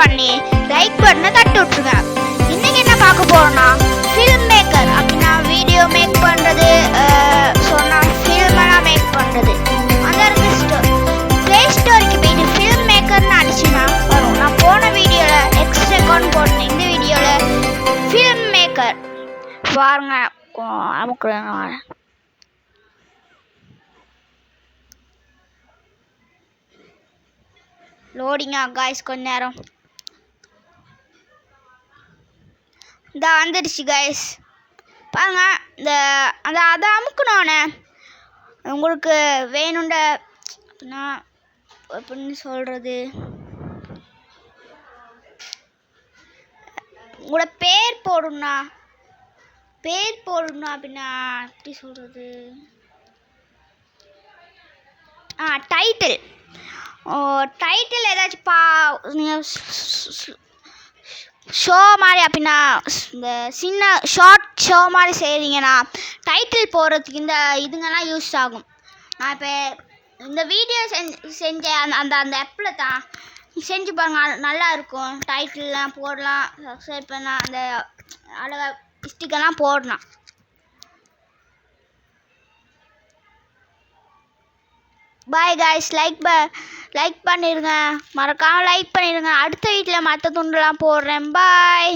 பண்ணி லைக் பட்டனை தட்டி விட்டுருங்க. இன்னைக்கு என்ன பார்க்க போறோம்னா ஃபில்ம் மேக்கர் அப்படின்னா வீடியோ மேக் பண்றது, சொன்னா ஃபில்மெல்லாம் மேக் பண்றது. அந்த ப்ளே ஸ்டோருக்கு போயிட்டு ஃபில்ம் மேக்கர்னு அடிச்சுன்னா வரும். நான் போன வீடியோவில் நெக்ஸ்ட் அக்கௌண்ட் போட்டேன். இந்த வீடியோவில் ஃபில்ம் மேக்கர் பாருங்க. அமுக்குறேன். லோடிங்கா காய்ஸ், கொஞ்ச நேரம் இந்த வந்துடுச்சு காய்ஸ். பாருங்க, அதை அமுக்கணும்னே உங்களுக்கு வேணுண்ட அப்படின்னா எப்படின்னு சொல்கிறது, உங்களோட பேர் போடணும்னா அப்படின்னா எப்படி சொல்கிறது, டைட்டில் ஏதாச்சும் ஷோ மாதிரி அப்படின்னா இந்த சின்ன ஷார்ட் ஷோ மாதிரி செய்கிறீங்கன்னா டைட்டில் போடுறதுக்கு இந்த இதுங்கெல்லாம் யூஸ் ஆகும். நான் இப்போ இந்த வீடியோ செஞ்ச அந்த ஆப்பில் தான் செஞ்சு பாருங்க, நல்லா இருக்கும். டைட்டில்லாம் போடலாம், சப்ஸ்கிரைப் பண்ணலாம், அந்த அழகாக ஸ்டிக்கெல்லாம் போடலாம். பாய் காய்ஸ், லைக் பண்ணிடுங்க, மறக்காமல் லைக் பண்ணிடுங்க. அடுத்த வீட்டில் மற்ற துண்டுலாம் போடுறேன். பாய்.